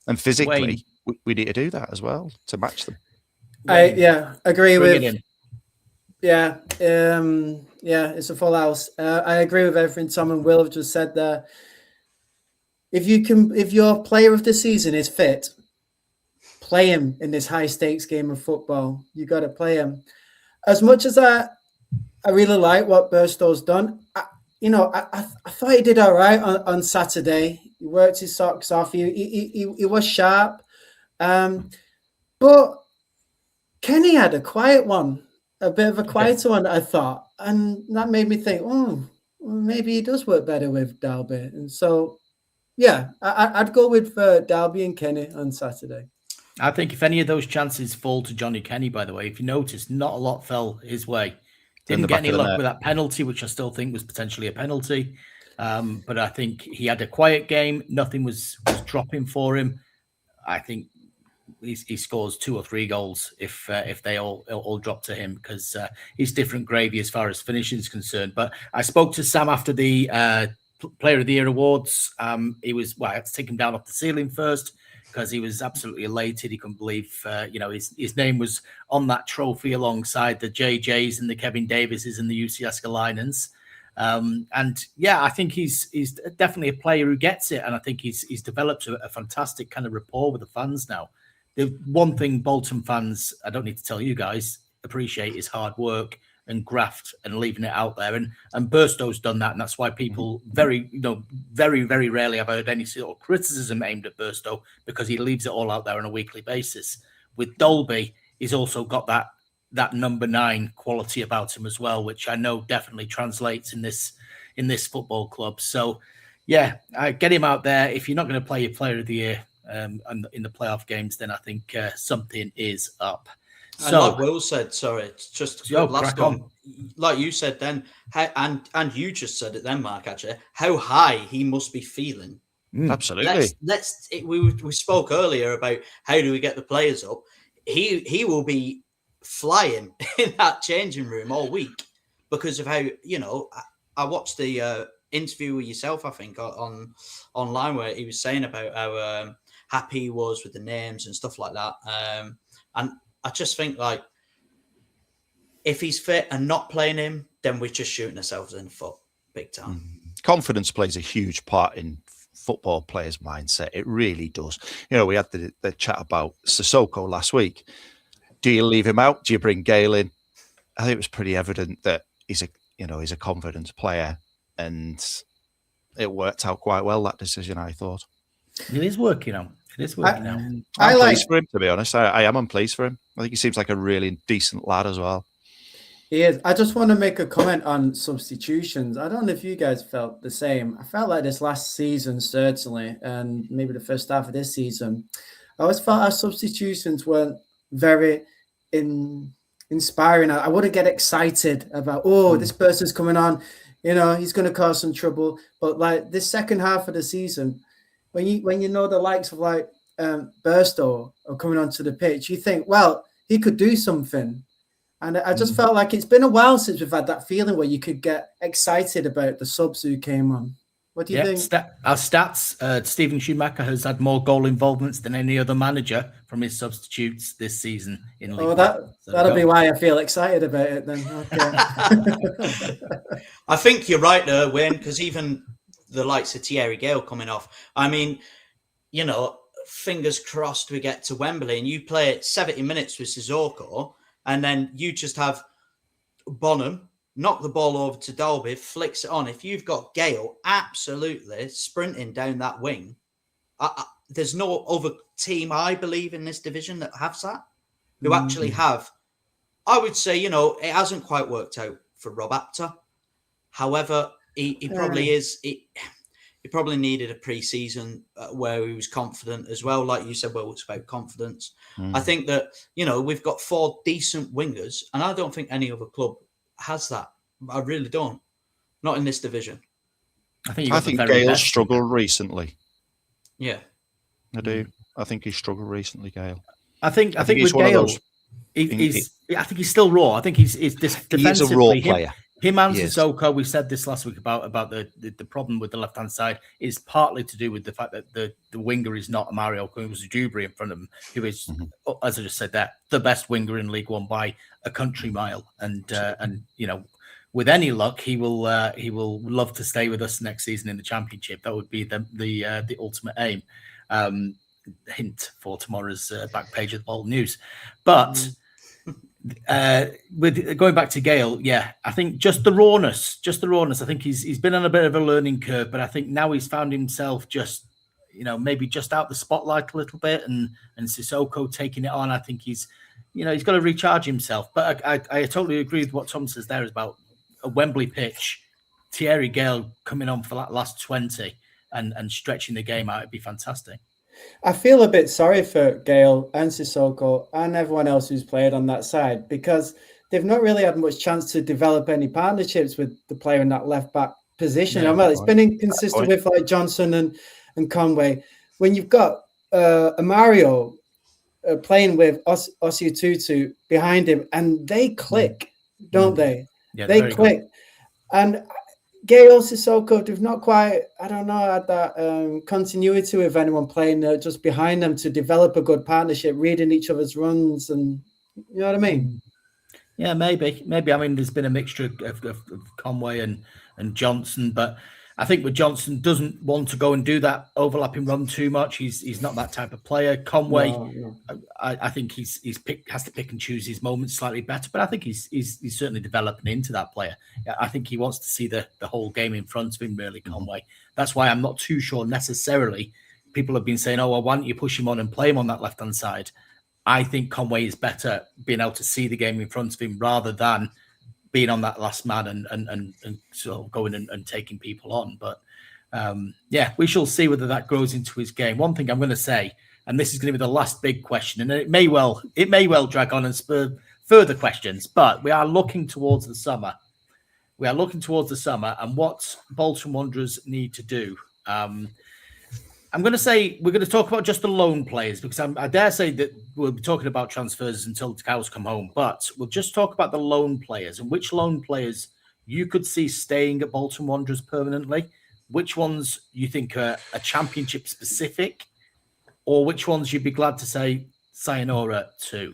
Speaker 2: and physically, we need to do that as well to match them.
Speaker 3: I agree with. Yeah, it's a full house. I agree with everything Tom and Will have just said there. If your player of the season is fit, play him in this high stakes game of football. You got to play him. As much as I really like what Burstow's done, I thought he did all right on Saturday. He worked his socks off. He was sharp, but Kenny had a quiet one. A bit of a quieter one, I thought. And that made me think, maybe he does work better with Dalby. And so, yeah, I'd go with Dalby and Kenny on Saturday.
Speaker 1: I think if any of those chances fall to Johnny Kenny, by the way, if you notice, not a lot fell his way. Didn't get any luck with that penalty, which I still think was potentially a penalty. But I think he had a quiet game. Nothing was dropping for him. I think he scores 2 or 3 goals if they all drop to him because he's different gravy as far as finishing is concerned. But I spoke to Sam after the Player of the Year awards. He was I had to take him down off the ceiling first because he was absolutely elated. He couldn't believe his name was on that trophy alongside the JJs and the Kevin Davises and the UC Escalines. I think he's definitely a player who gets it, and I think he's developed a fantastic kind of rapport with the fans now. The one thing Bolton fans, I don't need to tell you guys, appreciate is hard work and graft and leaving it out there. And Burstow's done that, and that's why people very, very rarely have heard any sort of criticism aimed at Burstow because he leaves it all out there on a weekly basis. With Dolby, he's also got that number 9 quality about him as well, which I know definitely translates in this football club. So, yeah, get him out there. If you're not going to play your Player of the Year in the playoff games, then I think something is up.
Speaker 4: And like Will said, it's just last one. Like you said then, and you just said it then, Mark, actually, how high he must be feeling.
Speaker 2: Absolutely.
Speaker 4: We spoke earlier about how do we get the players up. He will be flying in that changing room all week because of how, I watched the interview with yourself, I think, online where he was saying about how happy he was with the names and stuff like that. And I just think, if he's fit and not playing him, then we're just shooting ourselves in the foot big time.
Speaker 2: Confidence plays a huge part in football player's mindset. It really does. You know, we had the chat about Sissoko last week. Do you leave him out? Do you bring Gale in? I think it was pretty evident that he's a confidence player, and it worked out quite well, that decision, I thought.
Speaker 1: It is working out.
Speaker 2: I'm pleased for him, to be honest. I am unpleased for him. I think he seems like a really decent lad as well.
Speaker 3: He is. I just want to make a comment on substitutions. I don't know if you guys felt the same. I felt like this last season, certainly, and maybe the first half of this season, I always felt our substitutions weren't very inspiring. I wouldn't get excited about, this person's coming on, he's going to cause some trouble. But like this second half of the season, when you know the likes of like Burstow are coming onto the pitch, you think, well, he could do something. And I just felt like it's been a while since we've had that feeling where you could get excited about the subs who came on. What do you think?
Speaker 1: Our stats, Steven Schumacher has had more goal involvements than any other manager from his substitutes this season in League One.
Speaker 3: That'll be why I feel excited about it then. Okay.
Speaker 4: I think you're right there, Wayne, because even the likes of Thierry Gale coming off. I mean, fingers crossed we get to Wembley and you play it 70 minutes with Sissoko, and then you just have Bonham knock the ball over to Dalby, flicks it on. If you've got Gale absolutely sprinting down that wing, there's no other team, I believe, in this division that has that, who actually have. I would say, it hasn't quite worked out for Rob Apter. However, he probably is. He probably needed a pre-season where he was confident as well. Like you said, well, it's about confidence. I think that, we've got 4 decent wingers, and I don't think any other club has that. I really don't. Not in this division.
Speaker 2: I think Gale's struggled recently.
Speaker 4: Yeah.
Speaker 2: I do. I think he's struggled recently, Gale.
Speaker 1: I think with Gale, I think he's still raw. I think he's defensively.
Speaker 2: He's a raw player.
Speaker 1: Him and Sissoko, we said this last week about the problem with the left-hand side is partly to do with the fact that the winger is not Mario Dewberry in front of him, who is, as I just said there, the best winger in League One by a country mile. And with any luck, he will love to stay with us next season in the Championship. That would be the ultimate aim. Hint for tomorrow's back page of the Bolton News. But with going back to Gale, I think just the rawness. I think he's been on a bit of a learning curve, but I think now he's found himself just, maybe just out the spotlight a little bit, and Sissoko taking it on. I think he's got to recharge himself. But I totally agree with what Tom says there about a Wembley pitch, Thierry Gale coming on for that last 20 and stretching the game out. It'd be fantastic.
Speaker 3: I feel a bit sorry for Gale and Sissoko and everyone else who's played on that side, because they've not really had much chance to develop any partnerships with the player in that left back position. It's been inconsistent with like Johnson and Conway. When you've got a Mario playing with Ossie Tutu behind him, and they click, don't they? Yeah, they click. Good. And Gale, Sissoko, they've not quite, had that continuity with anyone playing just behind them to develop a good partnership, reading each other's runs, and you know what I mean?
Speaker 1: Yeah, maybe. I mean, there's been a mixture of Conway and Johnson, but I think with Johnson doesn't want to go and do that overlapping run too much. He's not that type of player. Conway, no. I think has to pick and choose his moments slightly better, but I think he's certainly developing into that player. I think he wants to see the whole game in front of him, really, Conway. That's why I'm not too sure necessarily. People have been saying, why don't you push him on and play him on that left-hand side? I think Conway is better being able to see the game in front of him rather than being on that last man and sort of going and taking people on. But we shall see whether that grows into his game. One thing I'm going to say, and this is going to be the last big question, and it may well drag on and spur further questions, but we are looking towards the summer. And what Bolton Wanderers need to do. I'm going to say we're going to talk about just the loan players, because I dare say that we'll be talking about transfers until the cows come home. But we'll just talk about the loan players and which loan players you could see staying at Bolton Wanderers permanently, which ones you think are Championship specific, or which ones you'd be glad to say sayonara to.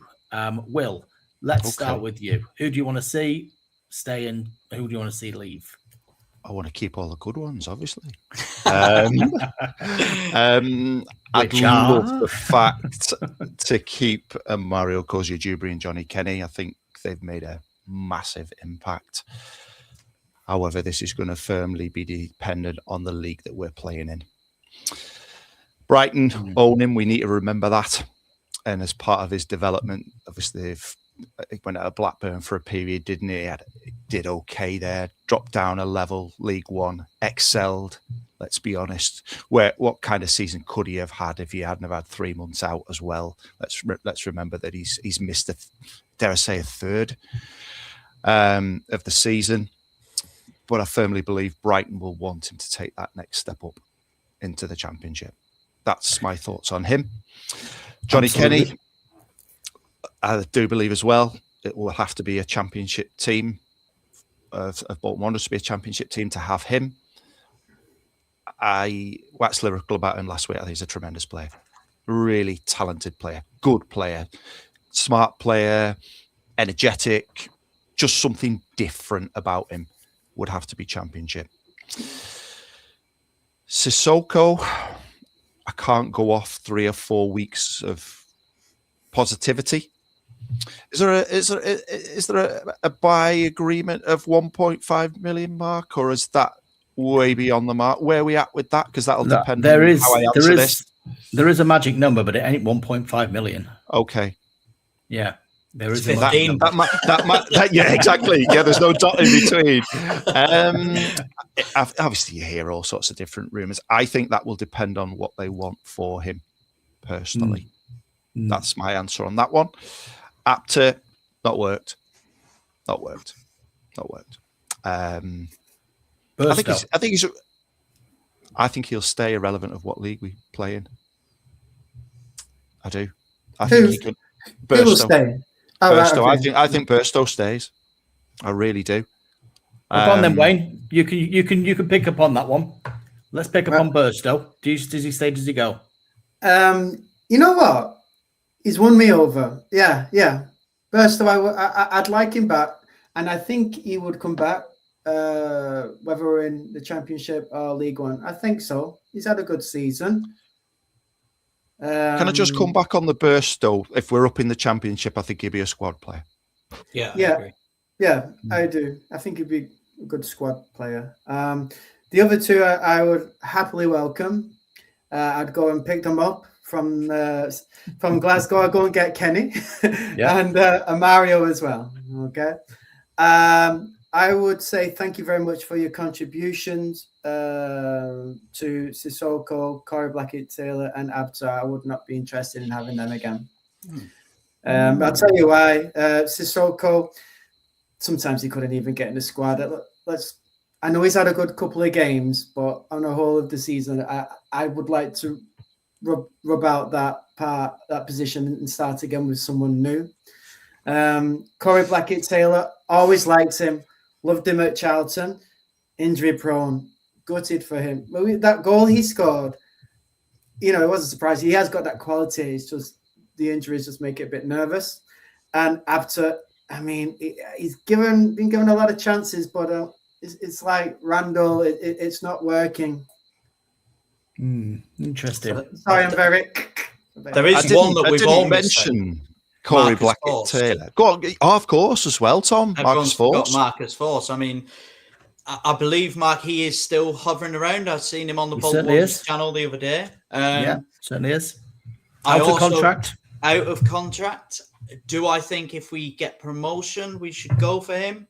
Speaker 1: Will, let's start with you. Who do you want to see stay and who do you want to see leave?
Speaker 2: I want to keep all the good ones, obviously. I'd love the fact to keep Mario Kozia-Jubri and Johnny Kenny. I think they've made a massive impact. However, this is going to firmly be dependent on the league that we're playing in. Brighton own him. We need to remember that. And as part of his development, obviously, he went out of Blackburn for a period, didn't he? He did okay there. Dropped down a level, League One, excelled. Let's be honest. What kind of season could he have had if he hadn't have had 3 months out as well? Let's remember that he's missed a third of the season. But I firmly believe Brighton will want him to take that next step up into the Championship. That's my thoughts on him. Johnny Kenny, I do believe as well, it will have to be a Championship team of Bolton Wanderers to be a Championship team to have him. I waxed lyrical about him last week. I think he's a tremendous player. Really talented player. Good player. Smart player. Energetic. Just something different about him. Would have to be Championship. Sissoko, I can't go off 3 or 4 weeks of positivity. Is there a buy agreement of 1.5 million, Mark, or is that way beyond the mark? Where are we at with that? Because that'll depend on how I answer this.
Speaker 1: There is a magic number, but it ain't 1.5 million.
Speaker 2: Okay.
Speaker 1: Yeah. There is
Speaker 4: 15.
Speaker 2: Yeah, exactly. Yeah, there's no dot in between. Obviously, you hear all sorts of different rumours. I think that will depend on what they want for him personally. That's my answer on that one. Apter, not worked. I think he'll stay irrelevant of what league we play in. I do. I think he could.
Speaker 3: Who will stay?
Speaker 2: Burstow. Okay. I think Burstow stays. I really do.
Speaker 1: Up on them, Wayne. You can pick up on that one. Let's pick up on Burstow. Does he stay? Does he go?
Speaker 3: You know what? He's won me over. Yeah. Burstow, I'd like him back, and I think he would come back. Whether we're in the Championship or League One, I think so. He's had a good season.
Speaker 2: Can I just come back on the Burstow? If we're up in the Championship, I think he'd be a squad player.
Speaker 4: Yeah, I agree.
Speaker 3: Yeah, I do. I think he'd be a good squad player. The other two, I would happily welcome. I'd go and pick them up from Glasgow. I'd go and get Kenny and Mario as well. Okay. I would say thank you very much for your contributions to Sissoko, Corey Blackett-Taylor, and Apter. I would not be interested in having them again. I'll tell you why. Sissoko, sometimes he couldn't even get in the squad. I know he's had a good couple of games, but on the whole of the season, I would like to rub out that position and start again with someone new. Corey Blackett-Taylor, always liked him. Loved him at Charlton. Injury prone. Gutted for him. That goal he scored, it was a surprise. He has got that quality. It's just the injuries just make it a bit nervous. And after, he's been given a lot of chances, but it's like Randall. It's not working.
Speaker 1: Interesting.
Speaker 3: Sorry, I'm very.
Speaker 4: There is one that we've all mentioned.
Speaker 2: Corey Blackett-Taylor. Go on. Oh, of course, as well, Tom.
Speaker 4: Marcus Force. Marcus Force. I believe, Mark, he is still hovering around. I've seen him on the Bolton Wanderers channel the other day.
Speaker 1: Certainly is. Out of contract. Do I think if we get promotion, we should go for him?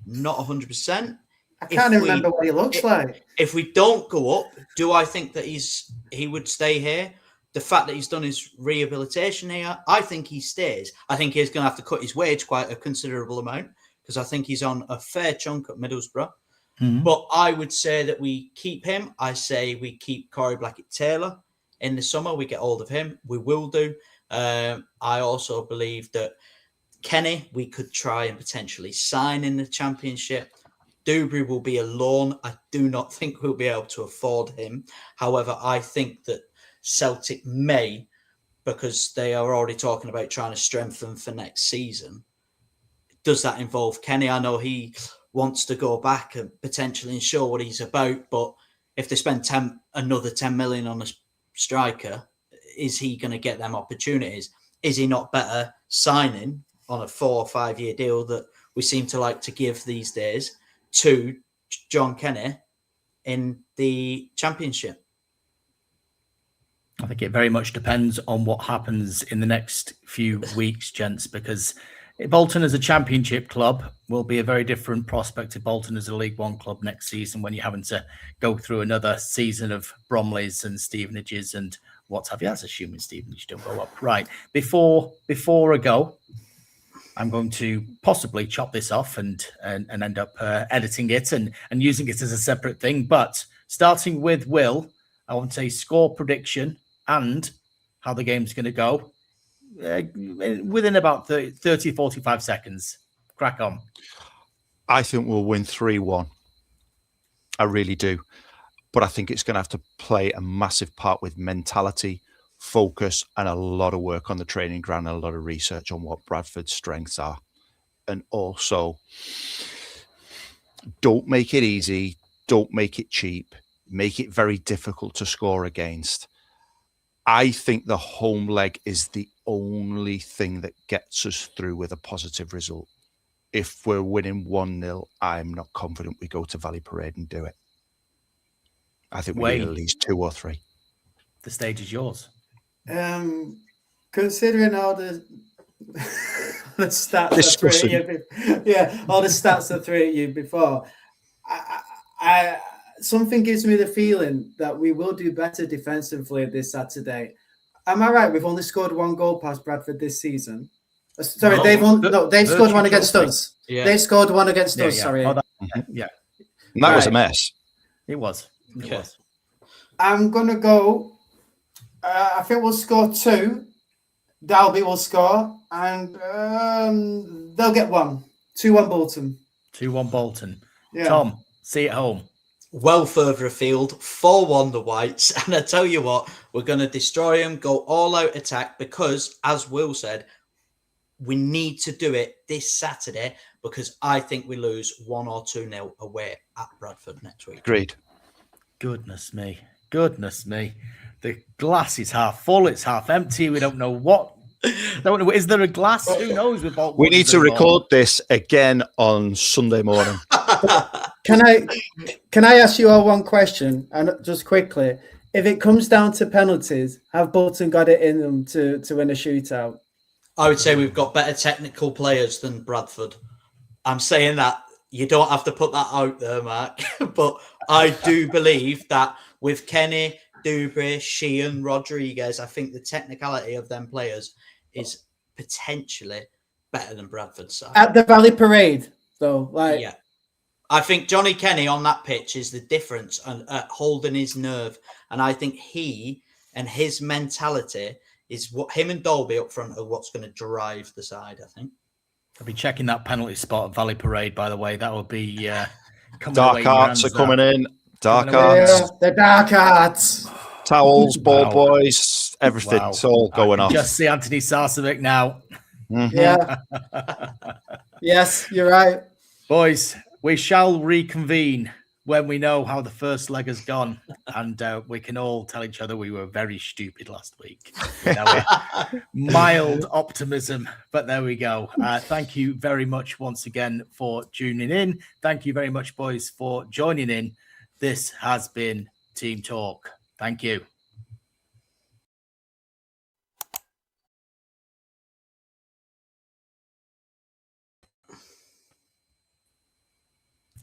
Speaker 1: Not 100%.
Speaker 3: I can't even remember what he looks like.
Speaker 4: If we don't go up, do I think that he would stay here? The fact that he's done his rehabilitation here, I think he stays. I think he's going to have to cut his wage quite a considerable amount because I think he's on a fair chunk at Middlesbrough. Mm-hmm. But I would say that we keep him. I say we keep Corey Blackett-Taylor in the summer. We get hold of him. We will do. I also believe that Kenny, we could try and potentially sign in the Championship. Dubry will be a loan. I do not think we'll be able to afford him. However, I think that Celtic may, because they are already talking about trying to strengthen for next season. Does that involve Kenny? I know he wants to go back and potentially show what he's about, but if they spend another 10 million on a striker, is he going to get them opportunities? Is he not better signing on a 4 or 5 year deal that we seem to like to give these days to John Kenny in the Championship?
Speaker 1: I think it very much depends on what happens in the next few weeks, gents, because Bolton as a Championship club will be a very different prospect to Bolton as a League One club next season, when you're having to go through another season of Bromleys and Stevenages and what have you. That's assuming Stevenage don't go up. Right. Before I go, I'm going to possibly chop this off and end up editing it and using it as a separate thing. But starting with Will, I want to say score prediction and how the game's going to go within about 30, 45 seconds. Crack on.
Speaker 2: I think we'll win 3-1. I really do. But I think it's going to have to play a massive part with mentality, focus, and a lot of work on the training ground and a lot of research on what Bradford's strengths are. And also, don't make it easy. Don't make it cheap. Make it very difficult to score against. I think the home leg is the only thing that gets us through with a positive result. If we're winning 1-0, I'm not confident we go to Valley Parade and do it. I think we need at least 2 or 3.
Speaker 1: The stage is yours.
Speaker 3: Considering all the stats all the stats I threw at you before, I something gives me the feeling that we will do better defensively this Saturday. Am I right? We've only scored 1 goal past Bradford this season. Sorry, they've scored 1 against us.
Speaker 4: Yeah.
Speaker 3: They scored 1 against us.
Speaker 1: Yeah.
Speaker 3: Sorry.
Speaker 1: And
Speaker 2: that was a mess.
Speaker 1: It was. It was.
Speaker 3: I'm gonna go. I think we'll score 2. Dalby will score, and they'll get 1. 2-1 Bolton.
Speaker 1: 2-1 Bolton.
Speaker 3: Yeah.
Speaker 1: Tom, see you at home.
Speaker 4: Well further afield, 4-1 the Whites. And I tell you what, we're going to destroy them, go all out attack, because, as Will said, we need to do it this Saturday, because I think we lose 1 or 2-0 away at Bradford next week.
Speaker 2: Agreed.
Speaker 1: Goodness me. The glass is half full, it's half empty. We don't know what. Is there a glass? Who knows? With Bolton,
Speaker 2: we need to record this again on Sunday morning.
Speaker 3: Can I ask you all one question? And just quickly, if it comes down to penalties, have Bolton got it in them to win a shootout?
Speaker 4: I would say we've got better technical players than Bradford. I'm saying that. You don't have to put that out there, Mark. But I do believe that with Kenny, Dubry, Sheehan, Rodriguez, I think the technicality of them players is potentially better than Bradford's side.
Speaker 3: At the Valley Parade, though.
Speaker 4: Yeah. I think Johnny Kenny on that pitch is the difference and holding his nerve. And I think he and his mentality is what him and Dolby up front are what's going to drive the side, I think.
Speaker 1: I'll be checking that penalty spot at Valley Parade, by the way. That would be
Speaker 2: dark arts are coming in. Dark arts.
Speaker 3: Yeah, the dark arts.
Speaker 2: Towels, ball boys, everything. It's all going on.
Speaker 1: Just see Anthony Sarcevic now.
Speaker 2: Mm-hmm.
Speaker 3: Yeah. Yes, you're right.
Speaker 1: Boys, we shall reconvene when we know how the first leg has gone, and we can all tell each other we were very stupid last week. Mild optimism, but there we go. Thank you very much once again for tuning in. Thank you very much, boys, for joining in. This has been Team Talk. Thank you.